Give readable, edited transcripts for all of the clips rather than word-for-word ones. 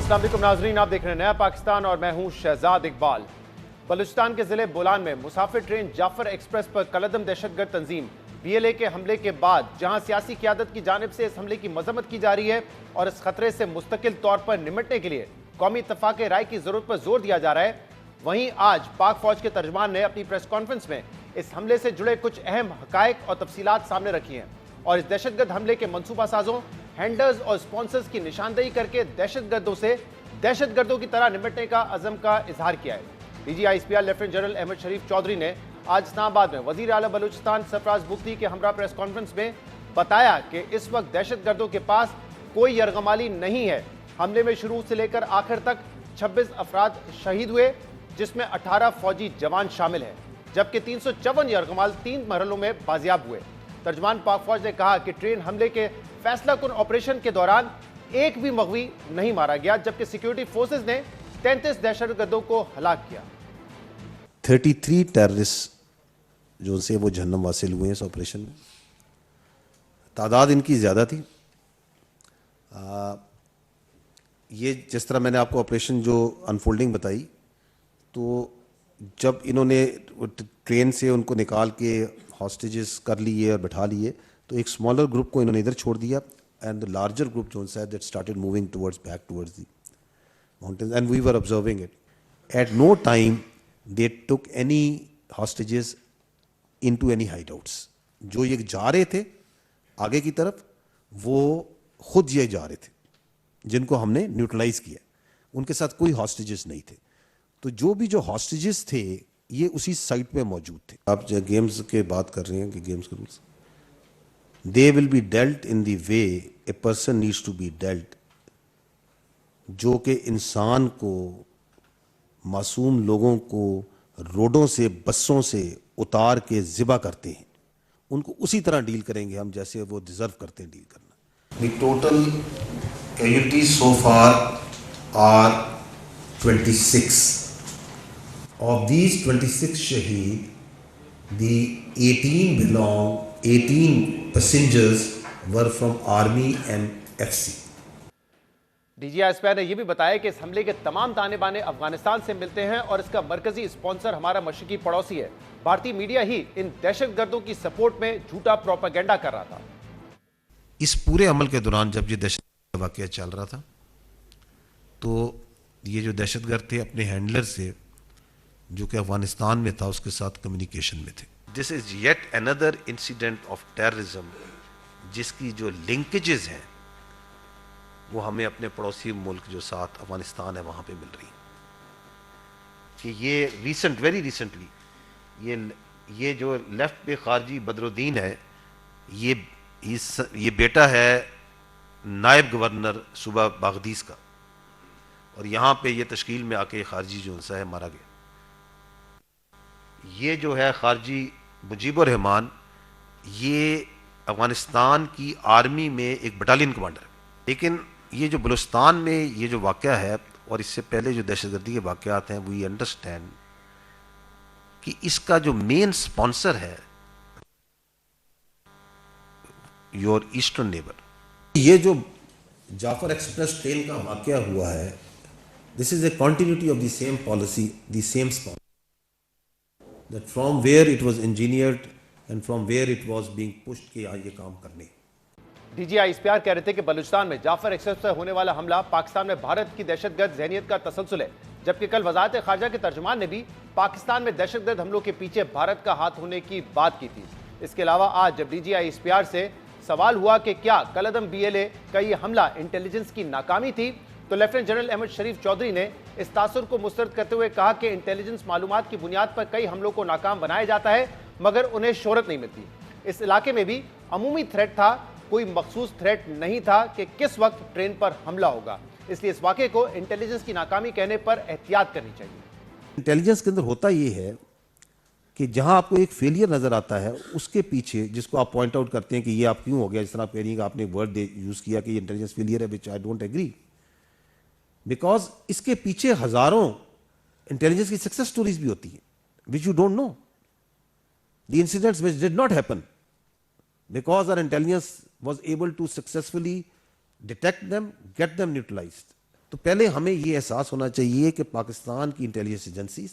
अस्सलाम वालेकुम नाजरीन, आप देख रहे हैं नया पाकिस्तान और मैं हूं शहजाद इकबाल। बलूचिस्तान के जिले बोलान में मुसाफिर ट्रेन जाफर एक्सप्रेस पर कलअदम दहशतगर्द तंजीम BLA के हमले के बाद जहां सियासी क़यादत की जानिब से इस हमले की मजम्मत की जा रही है और इस खतरे से मुस्तकिल तौर पर निपटने के लिए कौमी इत्तफाक राय की जरूरत पर जोर दिया जा रहा है, वहीं आज पाक फौज के तर्जमान ने अपनी प्रेस कॉन्फ्रेंस में इस हमले से जुड़े कुछ अहम हकायक और तफसीलात सामने रखी हैं और इस दहशतगर्द हमले के मनसूबा साजों, हैंडलर्स और स्पॉन्सर्स की निशानदेही करके दहशतगर्दों से दहशतगर्दों की तरह निपटने का अज़म का इजहार किया है। DG ISPR lieutenant general Ahmad Sharif Chaudhry ने आज इस्लामाबाद में वजीर आला बलूचिस्तान सरफराज बुख्ती के हमरा प्रेस कॉन्फ्रेंस में बताया कि इस वक्त दहशतगर्दों के पास कोई यरगमाली नहीं है। हमले में शुरू से लेकर आखिर तक 26 अफराद शहीद हुए, जिसमें 18 फौजी जवान शामिल हैं, जबकि 354 यरगमाल 3 मरहलों में बाजियाब हुए। तर्जमान पाक फौज ने कहा कि ट्रेन हमले के फैसला कुन ऑपरेशन के दौरान एक भी मगवी नहीं मारा गया, जबकि सिक्योरिटी फोर्सेज ने 33 दहशतगर्दों को हलाक किया। 33 टेररिस्ट जो से वो जहन्नम वासिल हुए इस ऑपरेशन में। तादाद इनकी ज़्यादा थी। ये जिस तरह मैंने आपको ऑपरेशन जो अनफोल्डिंग बताई, तो जब इन्होंने ट्रेन से उनको निकाल के हॉस्टेजेस कर लिए और बैठा लिए, तो एक स्मॉलर ग्रुप को इन्होंने इधर छोड़ दिया एंड द लार्जर ग्रुप जो है that started moving towards back towards the mountains and we were observing it. At no time they took any hostages into any hideouts. जो ये जा रहे थे आगे की तरफ, वो खुद ये जा रहे थे जिनको हमने न्यूट्रलाइज किया, उनके साथ कोई हॉस्टेजेस नहीं थे। तो जो भी जो हॉस्टेजेस थे ये उसी साइट पे मौजूद थे। आप जो गेम्स के बात कर रहे हैं कि गेम्स के rules, they will be dealt in the way a person needs to be dealt, जो कि इंसान को, मासूम लोगों को रोडों से, बसों से उतार के ज़िबा करते हैं, उनको उसी तरह डील करेंगे हम जैसे वो डिजर्व करते हैं डील करना। The total casualties so far are 26. Of these 26 shaheed, the 18 passengers were from Army and FC. DG ISPR ने यह भी बताया कि इस हमले के तमाम ताने बाने अफगानिस्तान से मिलते हैं और इसका मरकजी स्पॉन्सर हमारा मशरकी पड़ोसी है। भारतीय मीडिया ही इन दहशतगर्दों की सपोर्ट में झूठा प्रोपेगेंडा कर रहा था। इस पूरे अमल के दौरान जब ये दहशत वाकया चल रहा था, तो ये जो दहशतगर्द थे अपने हैंडलर से, जो कि अफगानिस्तान में था, उसके साथ कम्युनिकेशन में थे। This is yet another incident of terrorism, जिसकी जो लिंकेजेस हैं वो हमें अपने पड़ोसी मुल्क जो साथ अफगानिस्तान है वहाँ पे मिल रही है। कि ये वेरी रिसेंटली ये जो लेफ्ट पे खारजी बदरुद्दीन है, ये बेटा है नायब गवर्नर सूबा बागदीस का, और यहाँ पे ये तश्कील में आके खारजी जो है मारा गया। ये जो है खारजी मुजीबुर रहमान, ये अफगानिस्तान की आर्मी में एक बटालियन कमांडर है। लेकिन ये जो बलूचिस्तान में ये जो वाक़या है और इससे पहले जो दहशतगर्दी के वाक़यात हैं, वी अंडरस्टैंड कि इसका जो मेन स्पॉन्सर है योर ईस्टर्न नेबर। ये जो जाफर एक्सप्रेस ट्रेन का वाक़या हुआ है, this is a continuity of the same policy, the same sponsor, that from where it was engineered and from where it was being pushed कि ये काम करने। DG ISPR कह रहे थे कि बलूचिस्तान में जाफर एक्सप्रेस पर होने वाला हमला पाकिस्तान में भारत की दहशतगर्द ज़हनियत का तसलसल है, जबकि कल वज़ारत ख़ारजा के तर्जुमान ने भी पाकिस्तान में दहशतगर्द हमलों के पीछे भारत का हाथ होने की बात की थी। इसके अलावा आज जब DG ISPR से सवाल हुआ कि क्या कलअदम BLA का ये हमला इंटेलिजेंस की नाकामी थी, तो लेफ्टिनेंट जनरल अहमद शरीफ चौधरी ने इस तासुर को मुस्तरद करते हुए कहा कि इंटेलिजेंस मालूमात की बुनियाद पर कई हमलों को नाकाम बनाया जाता है, मगर उन्हें शोहरत नहीं मिलती। इस इलाके में भी अमूमी थ्रेट था, कोई मखसूस थ्रेट नहीं था कि किस वक्त ट्रेन पर हमला होगा, इसलिए इस वाक़े को इंटेलिजेंस की नाकामी कहने पर एहतियात करनी चाहिए। इंटेलिजेंस के अंदर होता ये है कि जहां आपको एक फेलियर नजर आता है, उसके पीछे जिसको आप पॉइंट आउट करते हैं कि ये आप क्यों हो गया, जिस तरह आप कह रही हैं कि आपने एक वर्ड यूज किया कि इंटेलिजेंस फेलियर है, विच आई डोंट एग्री, बिकॉज इसके पीछे हजारों इंटेलिजेंस की सक्सेस स्टोरीज भी होती हैं which you don't know, the incidents which did not happen because our intelligence was able to successfully detect them, get them neutralized. तो पहले हमें यह एहसास होना चाहिए कि पाकिस्तान की intelligence agencies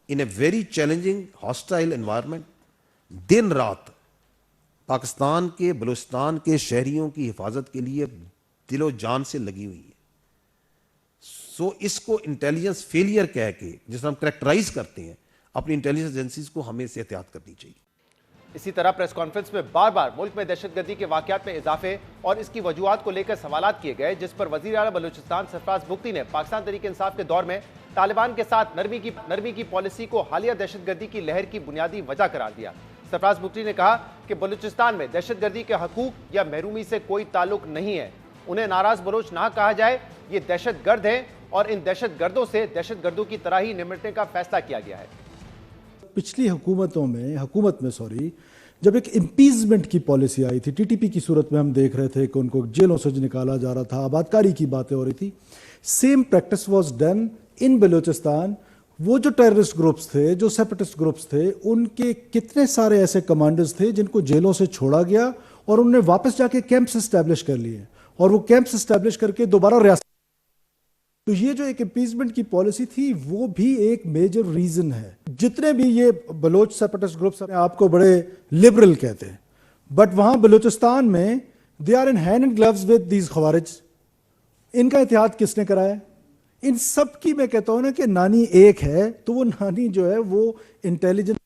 in a very challenging hostile environment दिन रात पाकिस्तान के बलूचिस्तान के शहरियों की हिफाजत के लिए दिलो जान से लगी हुई है। सो इसको इंटेलिजेंस फेलियर कह के जिसे हम करेक्टराइज करते हैं, अपनी इंटेलिजेंस एजेंसीज को हमें इससे एहतियात करनी चाहिए। इसी तरह प्रेस कॉन्फ्रेंस में बार बार मुल्क में दहशतगर्दी के वाकयात में इजाफे और इसकी वजूहात को लेकर सवालात किए गए, जिस पर वजीर आला बलूचिस्तान सरफराज बुख्ती ने पाकिस्तान तहरीक इंसाफ के दौर में तालिबान के साथ नरमी की पॉलिसी को हालिया दहशतगर्दी की लहर की बुनियादी वजह करार दिया। सरफराज बुख्ती ने कहा कि बलूचिस्तान में दहशतगर्दी के हकूक या महरूमी से कोई ताल्लुक नहीं है, उन्हें नाराज बलोच ना कहा जाए, ये दहशतगर्द हैं और इन दहशतगर्दों से दहशतगर्दों की तरह ही निपटने का फैसला किया गया है। पिछली हुकूमत में जब एक इम्पीचमेंट की पॉलिसी आई थी, टीटीपी की सूरत में हम देख रहे थे कि उनको जेलों से निकाला जा रहा था, आबादकारी की बातें हो रही थी, same practice was done in Balochistan. वो जो टेररिस्ट ग्रुप्स थे, जो सेपरेटिस्ट ग्रुप्स थे, उनके कितने सारे ऐसे कमांडर्स थे जिनको जेलों से छोड़ा गया और उन्होंने वापस जाके कैंप्स एस्टैब्लिश कर लिए और वो कैंप्स एस्टैब्लिश करके दोबारा रियासत। तो ये जो एक इम्पीचमेंट की पॉलिसी थी वो भी एक मेजर रीजन है। जितने भी ये बलोच सेपरेटिस्ट ग्रुप्स आपको बड़े लिबरल कहते हैं, बट वहां बलूचिस्तान में they are in hand and gloves with these खवारिज। इनका इत्तेहाद किसने कराया? इन सब की मैं कहता हूं ना कि नानी एक है, तो वो नानी जो है वो इंटेलिजेंस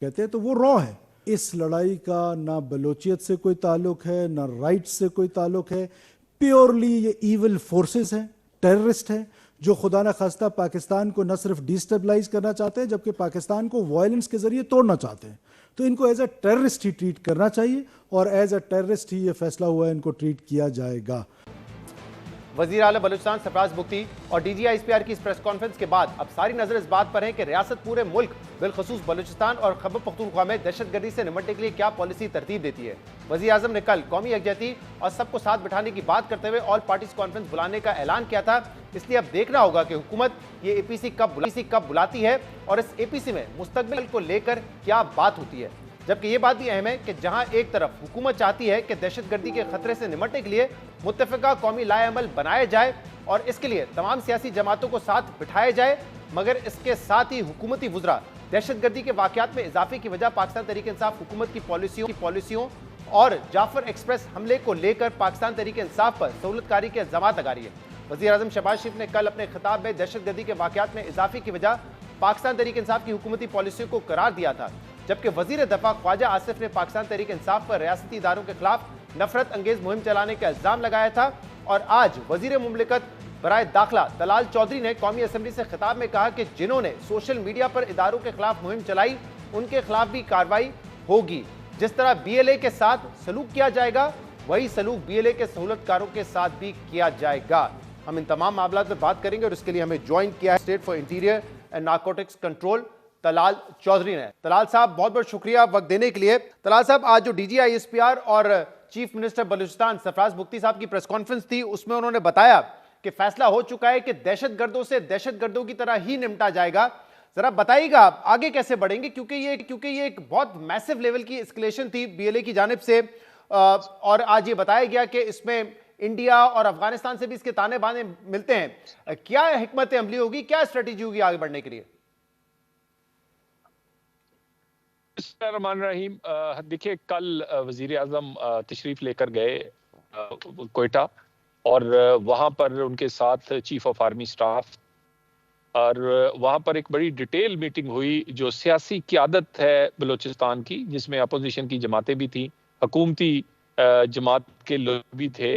कहते हैं, तो वो रॉ है। इस लड़ाई का ना बलोचियत से कोई ताल्लुक है, ना राइट से कोई ताल्लुक है। प्योरली ये इविल फोर्सेस हैं, टेररिस्ट हैं, जो खुदा न खास्ता पाकिस्तान को न सिर्फ डिस्टेबलाइज करना चाहते हैं जबकि पाकिस्तान को वायलेंस के जरिए तोड़ना चाहते हैं। तो इनको एज अ टेररिस्ट ही ट्रीट करना चाहिए और एज अ टेररिस्ट ही ये फैसला हुआ है इनको ट्रीट किया जाएगा। वजीर आला बलूचिस्तान सरफराज बुख्ती और DGI-SPR की इस प्रेस कॉन्फ्रेंस के बाद अब सारी नजर इस बात पर है कि रियासत पूरे मुल्क बिलखसूस बलूचिस्तान और खैबर पख्तूनख्वा में दहशतगर्दी से निपटने के लिए क्या पॉलिसी तरतीब देती है। वजीर आजम ने कल कौमी यकजहती और सबको साथ बिठाने की बात करते हुए ऑल पार्टीज कॉन्फ्रेंस बुलाने का ऐलान किया था। इसलिए अब देखना होगा कि हुकूमत ये APC कब बुलाती है और इस APC में मुस्तकबिल को लेकर क्या बात होती है। जबकि ये बात भी अहम है कि जहां एक तरफ हुकूमत चाहती है कि दहशतगर्दी के खतरे से निपटने के लिए मुत्तफिका कौमी लाएअमल बनाया जाए और इसके लिए तमाम सियासी जमातों को साथ बिठाया जाए, मगर इसके साथ ही हुकूमती वुज़रा दहशतगर्दी के वाकयात में इजाफे की वजह पाकिस्तान तहरीक इंसाफ हुकूमत की पॉलिसियों और जाफर एक्सप्रेस हमले को लेकर पाकिस्तान तहरीक इंसाफ पर सहूलतकारी के इल्जामात लगा रही है। वज़ीर आज़म शहबाज शरीफ ने कल अपने खिताब में दहशतगर्दी के वाकयात में इजाफे की वजह पाकिस्तान तहरीक इंसाफ की हुकूमती पॉलिसियों को करार दिया था, जबकि वजीर दफा ख्वाजा आसिफ ने पाकिस्तान तहरीक इंसाफ पर रियासती इदारों के खिलाफ नफरत अंगेज मुहिम चलाने का इल्जाम लगाया था। और आज वजीर मुमलिकत बराए दाखिला तलाल चौधरी ने कौमी असम्बली से खिताब में कहा कि जिन्होंने सोशल मीडिया पर इदारों के खिलाफ मुहिम चलाई उनके खिलाफ भी कार्रवाई होगी। जिस तरह BLA के साथ सलूक किया जाएगा वही सलूक BLA के सहूलतकारों के साथ भी किया जाएगा। हम इन तमाम मामलों पर बात करेंगे और इसके लिए हमें ज्वाइन किया है state for interior and narcotics control Talal Chaudhry ने। तलाल साहब बहुत बहुत शुक्रिया वक्त देने के लिए। तलाल साहब, आज जो DGI-SPR और चीफ मिनिस्टर बलूचिस्तान सरफराज बुख्ती साहब की प्रेस कॉन्फ्रेंस थी उसमें उन्होंने बताया कि फैसला हो चुका है कि दहशतगर्दों से दहशतगर्दों की तरह ही निपटा जाएगा। जरा बताइएगा आगे कैसे बढ़ेंगे, क्योंकि ये एक बहुत मैसिव लेवल की एस्केलेशन थी BLA की जानिब से और आज ये बताया गया कि इसमें इंडिया और अफगानिस्तान से भी इसके ताने बाने मिलते हैं। क्या हिकमत अमली होगी, क्या स्ट्रेटेजी होगी आगे बढ़ने के लिए? रहमान रहीम, देखिए कल वजीर आजम तशरीफ लेकर गए कोयटा और वहां पर उनके साथ चीफ ऑफ आर्मी स्टाफ और वहां पर एक बड़ी डिटेल मीटिंग हुई जो सियासी क़यादत है बलूचिस्तान की, जिसमें अपोजिशन की जमातें भी थी, हुकूमती जमात के लोग भी थे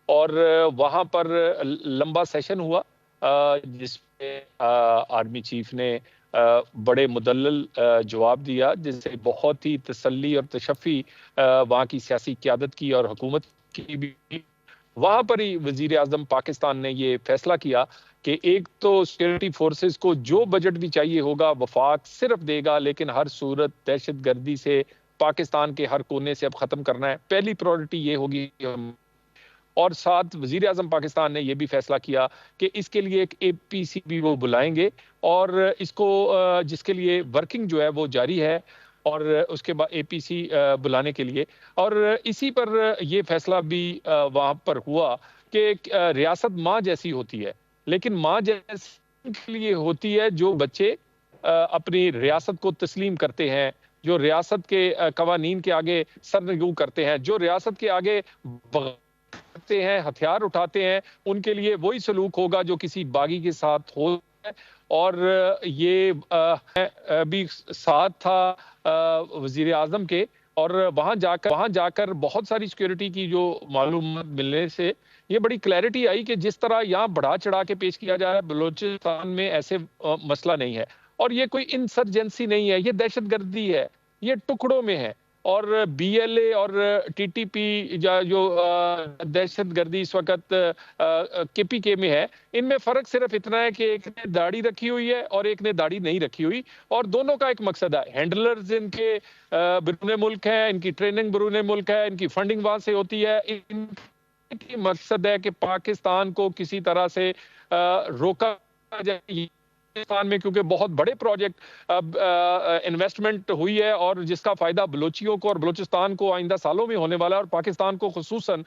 और वहां पर लंबा सेशन हुआ जिसमें आर्मी चीफ ने बड़े मुदल्लल जवाब दिया, जिससे बहुत ही तसल्ली और तशफ़ी वहाँ की सियासी क़यादत की और हुकूमत की भी। वहाँ पर ही वज़ीर आज़म पाकिस्तान ने ये फैसला किया कि एक तो सिक्योरिटी फोर्सेस को जो बजट भी चाहिए होगा वफाक सिर्फ देगा, लेकिन हर सूरत दहशतगर्दी से पाकिस्तान के हर कोने से अब ख़त्म करना है, पहली प्रायोरिटी ये होगी। और साथ वज़ीर आज़म पाकिस्तान ने यह भी फैसला किया कि इसके लिए एक APC भी वो बुलाएंगे और इसको जिसके लिए वर्किंग जो है वो जारी है और उसके बाद APC बुलाने के लिए। और इसी पर यह फैसला भी वहाँ पर हुआ कि रियासत माँ जैसी होती है, लेकिन माँ जैसी के लिए होती है जो बच्चे अपनी रियासत को तस्लीम करते हैं, जो रियासत के कवानीन के आगे सरनगू करते हैं, जो रियासत के आगे करते हैं, हथियार उठाते हैं, उनके लिए वही सलूक होगा जो किसी बागी के साथ हो। और ये भी साथ था वजीर आजम के, और वहां जाकर बहुत सारी सिक्योरिटी की जो मालूमात मिलने से ये बड़ी क्लैरिटी आई कि जिस तरह यहाँ बढ़ा चढ़ा के पेश किया जा रहा है, बलूचिस्तान में ऐसे मसला नहीं है, और ये कोई इंसर्जेंसी नहीं है, ये दहशतगर्दी है, ये टुकड़ों में है। और बीएलए और टीटीपी जो दहशतगर्दी इस वक्त केपीके में है, इनमें फर्क सिर्फ इतना है कि एक ने दाढ़ी रखी हुई है और एक ने दाढ़ी नहीं रखी हुई, और दोनों का एक मकसद है। हैंडलर्स इनके बैरून मुल्क है, इनकी ट्रेनिंग बैरून मुल्क है, इनकी फंडिंग वहां से होती है। इनकी मकसद है कि पाकिस्तान को किसी तरह से रोका जाए पाकिस्तान में, क्योंकि बहुत बड़े प्रोजेक्ट इन्वेस्टमेंट हुई है और जिसका फायदा बलोचियों को और बलोचिस्तान को आइंदा सालों में होने वाला है, और पाकिस्तान को खुसूसन।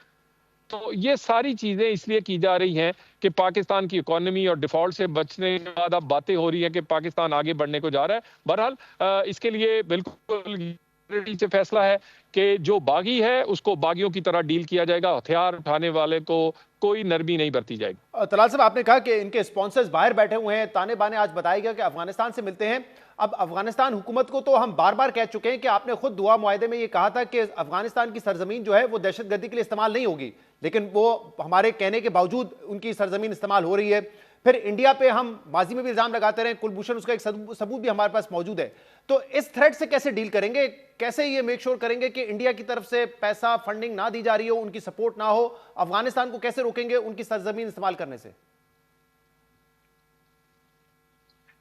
तो ये सारी चीजें इसलिए की जा रही हैं कि पाकिस्तान की इकोनॉमी और डिफॉल्ट से बचने के बाद अब बातें हो रही है कि पाकिस्तान आगे बढ़ने को जा रहा है। बहरहाल इसके लिए बिल्कुल से फैसला है कि जो बागी है उसको बागियों की तरह डील किया जाएगा, हथियार उठाने वाले को कोई नरमी नहीं बरती जाएगी। तलाल साहब, आपने कहा कि इनके स्पॉन्सर्स बाहर बैठे हुए हैं, ताने बाने आज बताया गया कि अफगानिस्तान से मिलते हैं। अब अफगानिस्तान हुकूमत को तो हम बार बार कह चुके हैं कि आपने खुद दुआ मुआहदे में ये कहा था कि अफगानिस्तान की सरजमीन जो है वो दहशतगर्दी के लिए इस्तेमाल नहीं होगी, लेकिन वो हमारे कहने के बावजूद उनकी सरजमीन इस्तेमाल हो रही है। फिर इंडिया पे हम माजी में भी इल्जाम लगाते रहे, कुलभूषण उसका एक सबूत भी हमारे पास मौजूद है। तो इस थ्रेट से कैसे डील करेंगे, कैसे ये मेक श्योर करेंगे कि इंडिया की तरफ से पैसा फंडिंग ना दी जा रही हो, उनकी सपोर्ट ना हो? अफगानिस्तान को कैसे रोकेंगे उनकी सरजमीन इस्तेमाल करने से?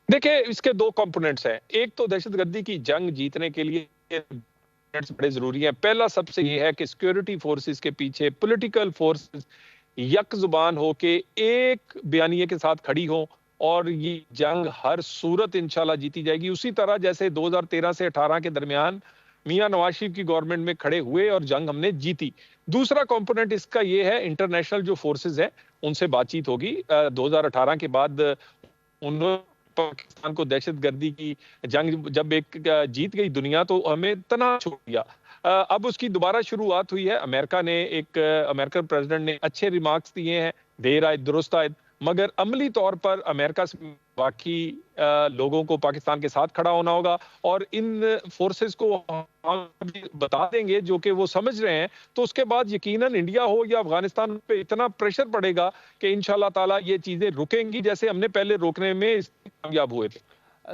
देखिए, इसके दो कंपोनेंट्स हैं। एक तो दहशतगर्दी की जंग जीतने के लिए बड़े जरूरी है। पहला सबसे ये है कि सिक्योरिटी फोर्सेस के पीछे पॉलिटिकल फोर्सेस यक जुबान हो के एक बयानिए के साथ खड़ी हो, और ये जंग हर सूरत इंशाल्लाह जीती जाएगी। उसी तरह जैसे 2013 से 18 के दरमियान मियां नवाज शरीफ की गवर्नमेंट में खड़े हुए और जंग हमने जीती। दूसरा कंपोनेंट इसका ये है, इंटरनेशनल जो फोर्सेस हैं उनसे बातचीत होगी। 2018 के बाद उन्होंने पाकिस्तान को दहशतगर्दी की जंग जब एक जीत गई दुनिया, तो हमें तना छोड़ दिया। अब उसकी दोबारा शुरुआत हुई है। अमेरिकन प्रेसिडेंट ने अच्छे रिमार्क्स दिए हैं, देर आए दुरुस्त आए, मगर अमली तौर पर अमेरिका से बाकी लोगों को पाकिस्तान के साथ खड़ा होना होगा, और इन फोर्सेस को हम बता देंगे जो कि वो समझ रहे हैं, तो उसके बाद यकीनन इंडिया हो या अफगानिस्तान पे इतना प्रेशर पड़ेगा कि इंशाल्लाह ताला ये चीजें रुकेंगी, जैसे हमने पहले रोकने में कामयाब हुए थे।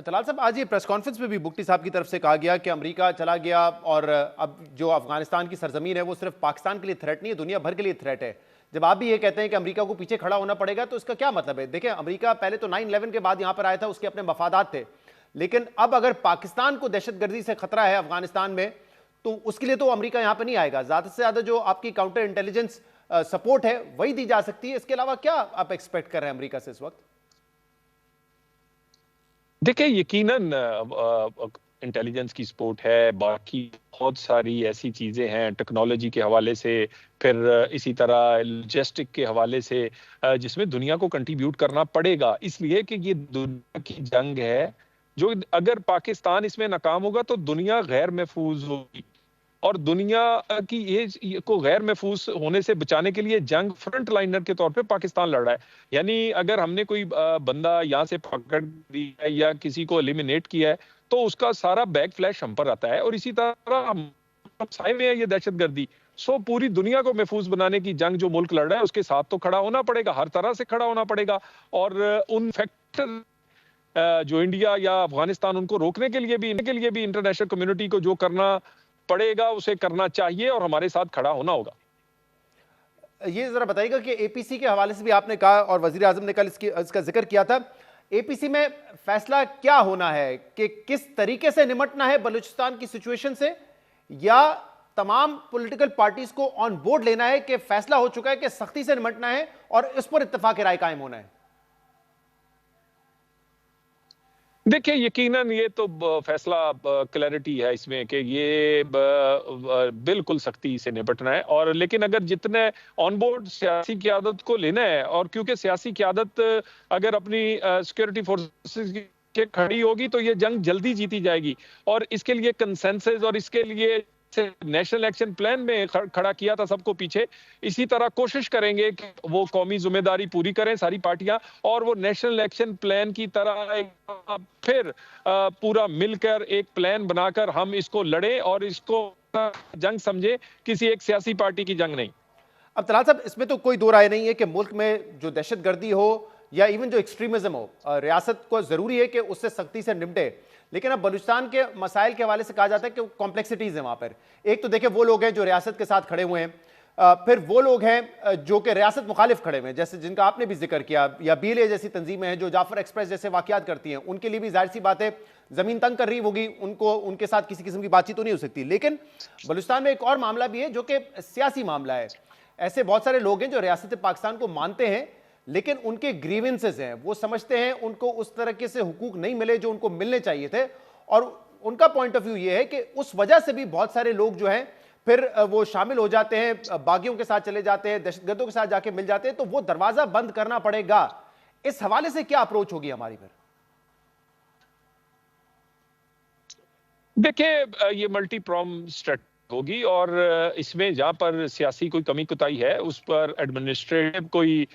तलाल साहब, आज ये प्रेस कॉन्फ्रेंस में भी बुगटी साहब की तरफ से कहा गया कि अमेरिका चला गया और अब जो अफगानिस्तान की सरजमीन है वो सिर्फ पाकिस्तान के लिए थ्रेट नहीं है, दुनिया भर के लिए थ्रेट है। जब आप भी ये कहते हैं कि अमेरिका को पीछे खड़ा होना पड़ेगा, तो इसका क्या मतलब है? देखिए, अमेरिका पहले तो 9/11 के बाद यहां पर आया था, उसके अपने मफादात थे, लेकिन अब अगर पाकिस्तान को दहशतगर्दी से खतरा है अफगानिस्तान में, तो उसके लिए तो अमेरिका यहां पर नहीं आएगा। ज्यादा से ज्यादा जो आपकी काउंटर इंटेलिजेंस सपोर्ट है वही दी जा सकती है। इसके अलावा क्या आप एक्सपेक्ट कर रहे हैं अमेरिका से इस वक्त? देखिए, यकीनन इंटेलिजेंस की सपोर्ट है, बाकी बहुत सारी ऐसी चीजें हैं टेक्नोलॉजी के हवाले से, फिर इसी तरह लॉजिस्टिक के हवाले से, जिसमें दुनिया को कंट्रीब्यूट करना पड़ेगा। इसलिए कि ये दुनिया की जंग है, जो अगर पाकिस्तान इसमें नाकाम होगा तो दुनिया गैर महफूज होगी, और दुनिया की ये को गैर महफूज होने से बचाने के लिए जंग फ्रंट लाइनर के तौर पे पाकिस्तान लड़ रहा है। यानी अगर हमने कोई बंदा यहाँ से पकड़ दिया है या किसी को एलिमिनेट किया है, तो उसका सारा बैक फ्लैश हम पर आता है, और इसी तरह हम साए में है ये दहशतगर्दी। सो पूरी दुनिया को महफूज बनाने की जंग जो मुल्क लड़ रहा है उसके साथ तो खड़ा होना पड़ेगा, हर तरह से खड़ा होना पड़ेगा, और उन फैक्टर जो इंडिया या अफगानिस्तान उनको रोकने के लिए भी इंटरनेशनल कम्युनिटी को जो करना पड़ेगा उसे करना चाहिए, और हमारे साथ खड़ा होना होगा। ये जरा बताइएगा कि एपीसी के हवाले से भी आपने कहा और वजीर आजम ने कल इसका जिक्र किया था, एपीसी में फैसला क्या होना है कि किस तरीके से निपटना है बलूचिस्तान की सिचुएशन से, या तमाम पॉलिटिकल पार्टीज को ऑन बोर्ड लेना है कि फैसला हो चुका है कि सख्ती से निपटना है और इस पर इत्तेफाक राय कायम होना है? देखिए, यकीनन ये तो फैसला क्लैरिटी है इसमें कि ये बिल्कुल सख्ती से निपटना है। और लेकिन अगर जितने ऑन बोर्ड सियासी क़यादत को लेना है, और क्योंकि सियासी क़यादत अगर अपनी सिक्योरिटी फोर्सेस के खड़ी होगी तो ये जंग जल्दी जीती जाएगी। और इसके लिए कंसेंसस, और इसके लिए नेशनल एक्शन प्लान में खड़ा किया था सबको पीछे। इसी तरह कोशिश करेंगे कि वो कौमी जिम्मेदारी पूरी करें सारी पार्टियां, और वो नेशनल एक्शन प्लान की तरह एक फिर पूरा मिलकर एक प्लान बनाकर हम इसको लड़ें, और इसको जंग समझे, किसी एक सियासी पार्टी की जंग नहीं। अब तलाल साहब, इसमें तो कोई दो राय नहीं है कि मुल्क में जो दहशतगर्दी हो या इवन जो एक्सट्रीमिज्म हो, रियासत को जरूरी है कि उससे सख्ती से निपटे। लेकिन अब बलूचिस्तान के मसाइल के हवाले से कहा जाता है कि कॉम्प्लेक्सिटीज है वहां पर। एक तो देखिए वो लोग हैं जो रियासत के साथ खड़े हुए हैं, फिर वो लोग हैं जो कि रियासत मुखालिफ खड़े हुए हैं, जैसे जिनका आपने भी जिक्र किया, या बीएलए जैसी तंजीमें हैं जो जाफर एक्सप्रेस जैसे वाकयात करती हैं, उनके लिए भी जाहिर सी बात है जमीन तंग कर रही होगी, उनको उनके साथ किसी किस्म की बातचीत तो नहीं हो सकती। लेकिन बलूचिस्तान में एक और मामला भी है जो कि सियासी मामला है। ऐसे बहुत सारे लोग हैं जो रियासत पाकिस्तान को मानते हैं, लेकिन उनके ग्रीवेंसेस हैं, वो समझते हैं उनको उस तरह से हुकूक नहीं मिले जो उनको मिलने चाहिए थे, और उनका पॉइंट ऑफ व्यू ये है कि उस वजह से भी बहुत सारे लोग जो हैं फिर वो शामिल हो जाते हैं, बागियों के साथ चले जाते हैं, दहशतगर्दों के साथ जाके मिल जाते हैं। तो वो दरवाजा बंद करना पड़ेगा। इस हवाले से क्या अप्रोच होगी हमारी फिर? देखिए, ये मल्टी प्रॉम स्ट्रेटजी होगी, और इसमें जहां पर सियासी कोई कमी कुताही है, उस पर एडमिनिस्ट्रेटिव कोई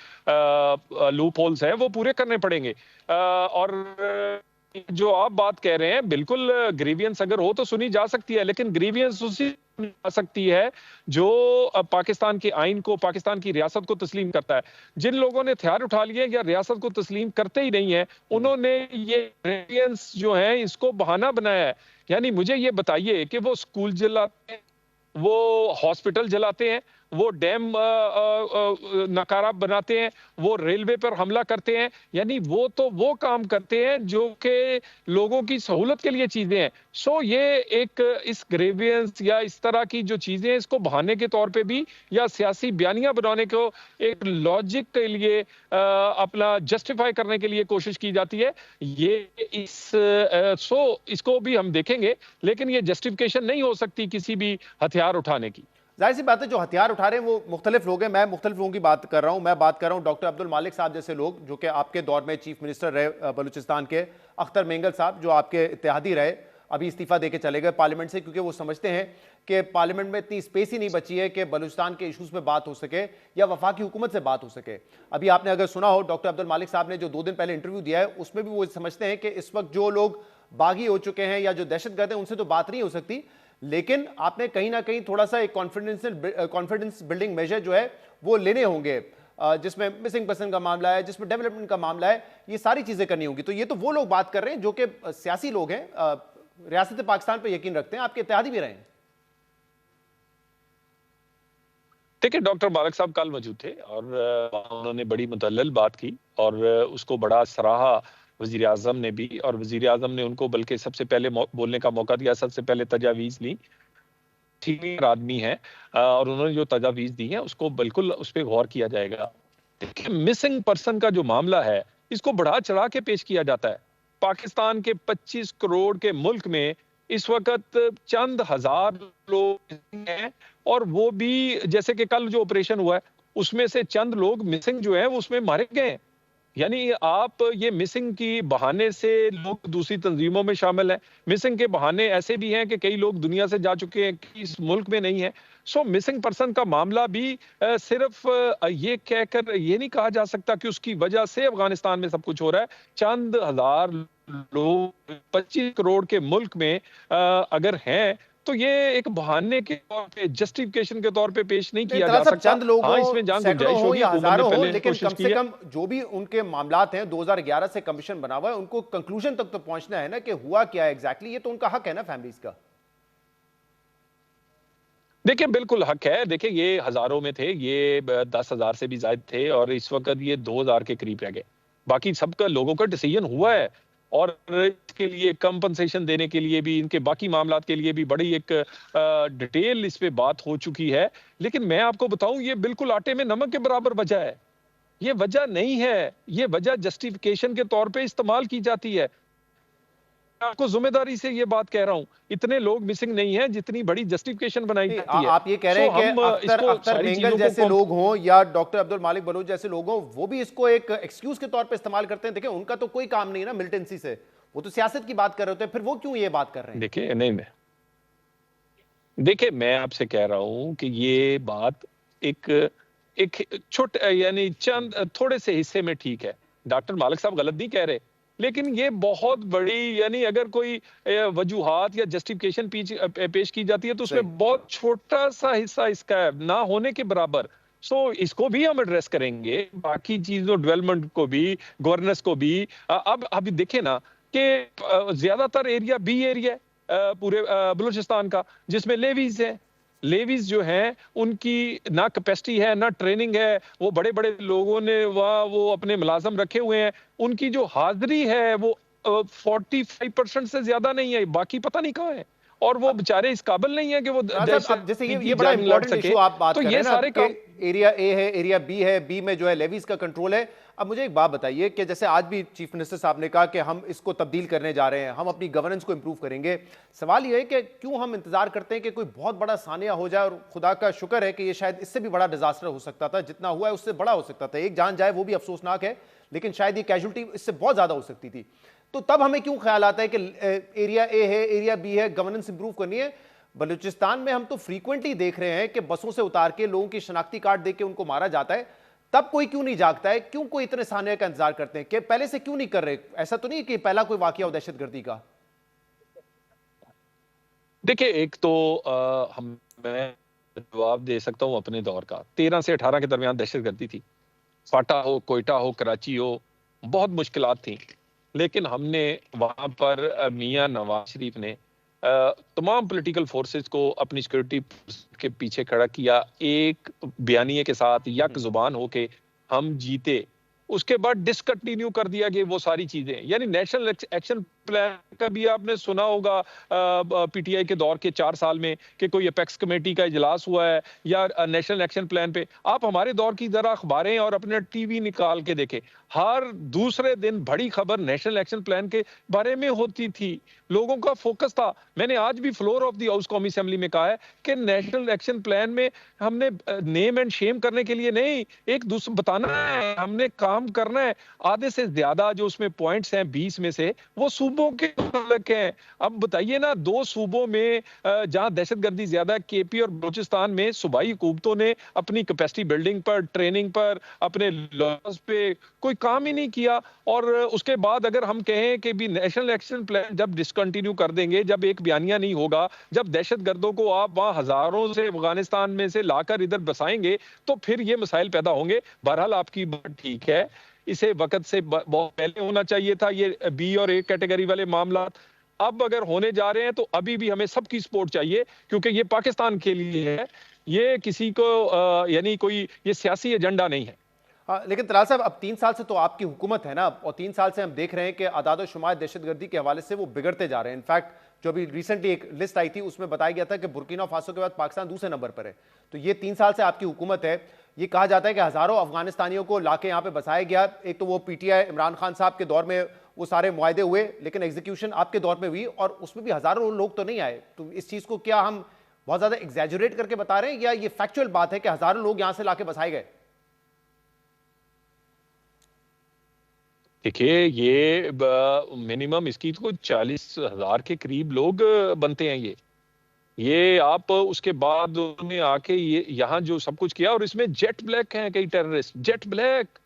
लूप होल्स है, वो पूरे करने पड़ेंगे। और जो आप बात कह रहे हैं, बिल्कुल ग्रीवियंस अगर हो तो सुनी जा सकती है, लेकिन ग्रीवियंस उसी आ सकती है जो पाकिस्तान के आइन को, पाकिस्तान की रियासत को तस्लीम करता है। जिन लोगों ने हथियार उठा लिए या रियासत को तस्लीम करते ही नहीं है, उन्होंने ये ग्रीवियंस जो है इसको बहाना बनाया है। यानी मुझे ये बताइए कि वो स्कूल जलाते हैं, वो हॉस्पिटल जलाते हैं, वो डैम नकारा बनाते हैं, वो रेलवे पर हमला करते हैं, यानी वो काम करते हैं जो कि लोगों की सहूलत के लिए चीजें हैं। सो ये एक इस ग्रेवियंस या इस तरह की जो चीजें हैं, इसको बहाने के तौर पे भी या सियासी बयानियां बनाने को एक लॉजिक के लिए अपना जस्टिफाई करने के लिए कोशिश की जाती है। ये इसको भी हम देखेंगे, लेकिन ये जस्टिफिकेशन नहीं हो सकती किसी भी हथियार उठाने की। जाहिर सी बात है जो हथियार उठा रहे हैं वो मुख्तलिफ लोग हैं। मैं मुख्तलिफ लोगों की बात कर रहा हूं। मैं बात कर रहा हूं डॉक्टर अब्दुल मालिक साहब जैसे लोग, जो कि आपके दौर में चीफ मिनिस्टर रहे बलूचिस्तान के, अख्तर मेंगल साहब जो आपके इत्तेहादी रहे, अभी इस्तीफा देके चले गए पार्लियामेंट से, क्योंकि वो समझते हैं कि पार्लियामेंट में इतनी स्पेस ही नहीं बची है कि बलूचिस्तान के इशूज़ पे बात हो सके या वफाकी हुकूमत से बात हो सके। अभी आपने अगर सुना हो, डॉक्टर अब्दुल मालिक साहब ने जो 2 दिन पहले इंटरव्यू दिया है, उसमें भी वो समझते हैं कि इस वक्त जो लोग बागी हो चुके हैं या जो दहशतगर्द हैं, उनसे तो बात नहीं हो सकती, लेकिन आपने कहीं ना कहीं थोड़ा सा एक कॉन्फिडेंस बिल्डिंग मेजर जो है वो लेने होंगे, जिसमें मिसिंग पर्सन का मामला है, जिसमें डेवलपमेंट का मामला है, ये सारी चीजें करनी होंगी। तो ये तो वो लोग बात कर रहे हैं जो कि सियासी लोग हैं, रियासत पाकिस्तान पर यकीन रखते हैं, आपके इत्तेहादी भी रहे हैं। देखिए, डॉक्टर मालिक साहब कल मौजूद थे और उन्होंने बड़ी मुदल्लल बात की, और उसको बड़ा सराहा वजीर आजम ने भी, और वजीर आजम ने उनको बल्कि सबसे पहले बोलने का मौका दिया, सबसे पहले तजावीज़ ली। सीनियर आदमी है, और उन्होंने जो तजावीज़ दी हैं उसको बिल्कुल उस पर गौर किया जाएगा। देखिए, मिसिंग पर्सन का जो मामला है, इसको बढ़ा चढ़ा के पेश किया जाता है। पाकिस्तान के 25 करोड़ के मुल्क में इस वक्त चंद हजार लोग हैं, और वो भी जैसे कि कल जो ऑपरेशन हुआ है उसमें से चंद लोग मिसिंग जो है वो उसमें मारे गए। यानी आप ये मिसिंग की बहाने से लोग दूसरी तंजीमों में शामिल हैं, मिसिंग के बहाने ऐसे भी हैं कि कई लोग दुनिया से जा चुके हैं कि इस मुल्क में नहीं है। सो मिसिंग पर्सन का मामला भी सिर्फ ये कहकर ये नहीं कहा जा सकता कि उसकी वजह से अफगानिस्तान में सब कुछ हो रहा है। चंद हजार लोग 25 करोड़ के मुल्क में अगर हैं, तो ये एक बहाने के तौर पे, जस्टिफिकेशन के तौर पे पेश नहीं किया जा सकता। चंद लोग हाँ, इसमें जान गुंजाइश होगी, या हजारों हो, लेकिन कोशिश कम से कम जो भी उनके मामलात हैं, 2011 से कमीशन बना हुआ है, उनको कंक्लूजन तक तो पहुंचना है ना कि हुआ क्या है एग्जैक्टली। ये तो उनका हक है ना फैमिलीज का। देखिए, बिल्कुल हक है। देखिए, ये हजारों में थे, ये 10,000 से भी ज्यादा थे, और इस वक्त ये 2,000 के करीब रह गए। बाकी सबका लोगों का डिसीजन हुआ है, और इसके लिए कंपनसेशन देने के लिए भी, इनके बाकी मामलात के लिए भी बड़ी एक डिटेल इस पे बात हो चुकी है। लेकिन मैं आपको बताऊं, ये बिल्कुल आटे में नमक के बराबर वजह है। ये वजह नहीं है, ये वजह जस्टिफिकेशन के तौर पे इस्तेमाल की जाती है। आपको जिम्मेदारी से ये बात कह रहा हूं, इतने लोग मिसिंग नहीं है जितनी बड़ी जस्टिफिकेशन बनाई नहीं, जाती है। आप ये कह रहे हैं कि हम अख्तर इसको अख्तर सारी मेंगल चीजों जैसे को लोग हों या डॉक्टर अब्दुल मालिक बलूच जैसे लोग हों, वो भी इसको एक एक्सक्यूज के तौर पे इस्तेमाल करते हैं। देखिए, उनका तो कोई काम नहीं है ना मिलिटेंसी से, वो तो सियासत की बात कर रहे होते हैं, फिर वो क्यों ये बात कर रहे हैं? देखिए, नहीं, देखिए, मैं आपसे कह रहा हूं कि ये बात एक एक छोटे यानी चंद थोड़े से हिस्से में ठीक है। डॉक्टर मालिक साहब गलत नहीं कह रहे, लेकिन ये बहुत बड़ी यानी अगर कोई वजूहात या जस्टिफिकेशन पेश की जाती है तो सही। उसमें बहुत छोटा सा हिस्सा इसका है, ना होने के बराबर। सो इसको भी हम एड्रेस करेंगे, बाकी चीजों डेवलपमेंट को भी, गवर्नेंस को भी। अब अभी देखें ना कि ज्यादातर एरिया बी एरिया है पूरे बलूचिस्तान का, जिसमें लेवीज है। लेवीज जो हैं उनकी ना कैपेसिटी है ना ट्रेनिंग है। वो बड़े बड़े लोगों ने वहाँ वो अपने मुलाजम रखे हुए हैं, उनकी जो हाजिरी है वो 45% से ज्यादा नहीं है, बाकी पता नहीं कहाँ है। और वो बेचारे इस काबिल नहीं है कि वो अब जैसे की ये बड़ा जंग लड़ इंपॉर्टेंट सके। इशू आप बात तो कर रहे ये हैं ना सारे कि काम एरिया ए है, एरिया बी है, बी में जो है लेवीज का कंट्रोल है। अब मुझे एक बात बताइए कि जैसे आज भी चीफ मिनिस्टर साहब ने कहा कि हम इसको तब्दील करने जा रहे हैं, हम अपनी गवर्नेंस को इंप्रूव करेंगे। सवाल ये है कि क्यों हम इंतजार करते हैं कि कोई बहुत बड़ा सानिया हो जाए, और खुदा का शुक्र है कि ये शायद इससे भी बड़ा डिजास्टर हो सकता था, जितना हुआ है उससे बड़ा हो सकता था। एक जान जाए वो भी अफसोसनाक है, लेकिन शायद ये कैजुअल्टी इससे बहुत ज्यादा हो सकती थी। तो तब हमें क्यों ख्याल आता है कि एरिया ए है, एरिया बी है, गवर्नेंस इंप्रूव करनी है। बलूचिस्तान में हम तो फ्रीक्वेंटली देख रहे हैं कि बसों से उतार के लोगों की शनाख्ती कार्ड देके उनको मारा जाता है। तब कोई क्यों नहीं जागता है? क्यों कोई इतने सानिया का इंतजार करते हैं कि पहले से क्यों नहीं कर रहे? ऐसा तो नहीं कि पहला कोई वाकया हो दहशतगर्दी का? देखिए, एक तो मैं जवाब दे सकता हूँ अपने दौर का। 13 से 18 के दरमियान दहशतगर्दी थी। फाटा हो, कोयटा हो, कराची हो, बहुत मुश्किलात थी। लेकिन हमने वहां पर मियां नवाज शरीफ ने तमाम पॉलिटिकल फोर्सेस को अपनी सिक्योरिटी के पीछे खड़ा किया, एक बयानिए के साथ यक जुबान होके हम जीते। उसके बाद डिसकंटिन्यू कर दिया गया वो सारी चीजें। यानी नेशनल एक्शन प्लान का भी आपने सुना होगा पीटीआई के दौर के 4 साल में कि कोई अपेक्स कमेटी का इजलास हुआ है या नेशनल एक्शन प्लान पे। आप हमारे दौर की जरा अखबारें और अपने टीवी निकाल के देखें, हर दूसरे दिन बड़ी खबर नेशनल एक्शन प्लान के बारे में होती थी। लोगों का फोकस था। मैंने आज भी फ्लोर ऑफ द हाउस कौमी असेंबली में कहा है कि नेशनल एक्शन प्लान में हमने नेम एंड शेम करने के लिए नहीं, एक दूसरे बताना है, हमने काम करना है। आधे से ज्यादा जो उसमें पॉइंट्स हैं 20 में से वो सूबों के मुतल्लिक हैं। अब बताइए ना, 2 सूबों में जहां दहशतगर्दी ज्यादा है, केपी और बलूचिस्तान में, सूबाई हुकूमतों ने अपनी कैपेसिटी बिल्डिंग पर, ट्रेनिंग पर, अपने लॉज पे कोई काम ही नहीं किया। और उसके बाद अगर हम कहें कि भी नेशनल एक्शन प्लान जब डिसकंटिन्यू कर देंगे, जब एक बयानिया नहीं होगा, जब दहशतगर्दों को आप वहां हजारों से अफगानिस्तान में से लाकर इधर बसाएंगे, तो फिर ये मसाइल पैदा होंगे। बहरहाल आपकी बात ठीक है, इसे वक्त से बहुत पहले होना चाहिए था ये बी और ए कैटेगरी वाले मामला। अब अगर होने जा रहे हैं तो अभी भी हमें सबकी सपोर्ट चाहिए, क्योंकि ये पाकिस्तान के लिए है, ये किसी को यानी कोई ये सियासी एजेंडा नहीं है। लेकिन तलाल साहब, अब 3 साल से तो आपकी हुकूमत है ना, और 3 साल से हम देख रहे हैं कि आदाद शुमार दहशतगर्दी के हवाले से वो बिगड़ते जा रहे हैं। इनफैक्ट जो अभी रिसेंटली एक लिस्ट आई थी उसमें बताया गया था कि बुर्किना फासो के बाद पाकिस्तान दूसरे नंबर पर है। तो ये 3 साल से आपकी हुकूमत है। ये कहा जाता है कि हजारों अफगानिस्तानियों को लाके यहाँ पे बसाया गया। एक तो वो पीटीआई इमरान खान साहब के दौर में वो सारे मुआहदे हुए, लेकिन एग्जीक्यूशन आपके दौर में हुई और उसमें भी हजारों लोग तो नहीं आए। तो इस चीज को क्या हम बहुत ज्यादा एग्जैजुरेट करके बता रहे हैं, या ये फैक्चुअल बात है कि हजारों लोग यहां से लाके बसाए गए? देखिए, ये मिनिमम इसकी तो 40,000 के करीब लोग बनते हैं। ये आप उसके बाद उन्होंने आके ये यहाँ जो सब कुछ किया, और इसमें जेट ब्लैक हैं कई टेररिस्ट। जेट ब्लैक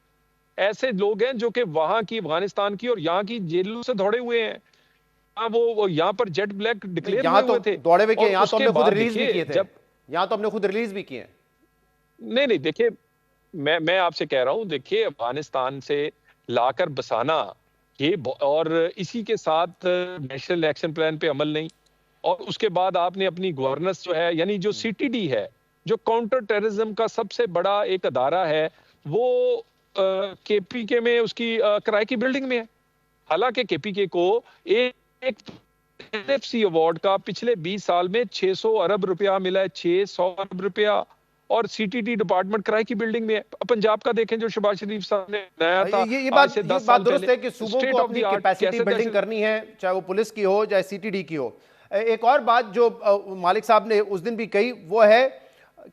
ऐसे लोग हैं जो कि वहां की, अफगानिस्तान की और यहाँ की जेलों से दौड़े हुए हैं। वो यहाँ पर जेट ब्लैक डिक्लेयर हुए थे, दौड़े हुए किए, यहाँ तो उसके हमने खुद बाद रिलीज भी किए थे। जब यहाँ तो हमने खुद रिलीज भी किए। नहीं, देखिए, मैं आपसे कह रहा हूँ, देखिए, अफगानिस्तान से लाकर बसाना ये और इसी के साथ नेशनल एक्शन प्लान पे अमल नहीं, और उसके बाद आपने अपनी गवर्नेंस जो है, यानी जो सीटीडी है, जो काउंटर टेररिज्म का सबसे बड़ा एक अदारा है, वो केपीके में उसकी किराए की बिल्डिंग में है। हालांकि केपीके को एक एनएफसी अवार्ड का पिछले 20 साल में 600 अरब रुपया मिला है, 600 अरब रुपया। और सीटीटी डिपार्टमेंट किराए की बिल्डिंग में है। पंजाब का देखें जो शहबाज शरीफ साहब ने नया था, ये आज से 10 बात साल दुरुस्त पहले, है कि सूबों स्टेट को ऑफ द अपनी आर्ट कैपेसिटी कैसे बिल्डिंग दहशत करनी है, चाहे वो पुलिस की हो चाहे सीटीडी की हो। एक और बात जो मालिक साहब ने उस दिन भी कही वो है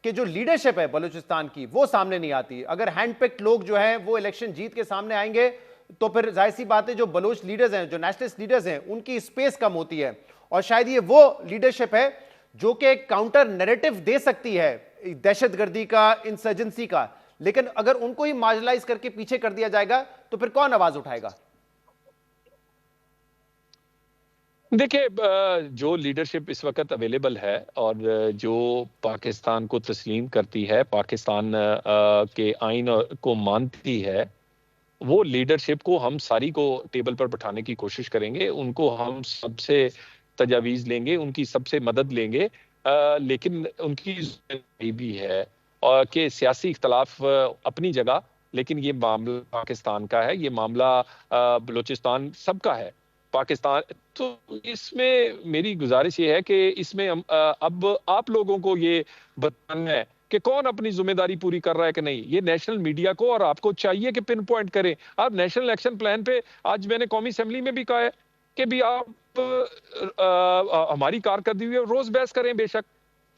कि जो लीडरशिप है बलूचिस्तान की वो सामने नहीं आती। अगर हैंडपिक्ड लोग जो हैं वो इलेक्शन जीत के सामने आएंगे तो फिर जाहिर सी बात है जो बलूच लीडर्स हैं, जो नेशनलिस्ट लीडर्स हैं, उनकी स्पेस कम होती है। और शायद ये वो लीडरशिप है जो कि एक काउंटर नैरेटिव दे सकती है दहशतगर्दी का, इंसर्जेंसी का। लेकिन अगर उनको ही मार्जिनलाइज करके पीछे कर दिया जाएगा तो फिर कौन आवाज उठाएगा? देखिए, जो लीडरशिप इस वक्त अवेलेबल है और जो पाकिस्तान को तस्लीम करती है, पाकिस्तान के आइन को मानती है, वो लीडरशिप को हम सारी को टेबल पर बैठाने की कोशिश करेंगे। उनको हम सबसे तजावीज़ लेंगे, उनकी सबसे मदद लेंगे। लेकिन उनकी ज़िम्मेदारी भी है और कि सियासी इख्तलाफ अपनी जगह, लेकिन ये मामला पाकिस्तान का है, ये मामला बलूचिस्तान सबका है। पाकिस्तान तो इसमें मेरी गुजारिश ये है कि इसमें अब आप लोगों को ये बताना है कि कौन अपनी जिम्मेदारी पूरी कर रहा है कि नहीं। ये नेशनल मीडिया को और आपको चाहिए कि पिन पॉइंट करें। आप नेशनल एक्शन प्लान पे, आज मैंने कौमी असेंबली में भी कहा है कि भी आप हमारी कारकर्दगी हुई रोज बहस करें बेशक,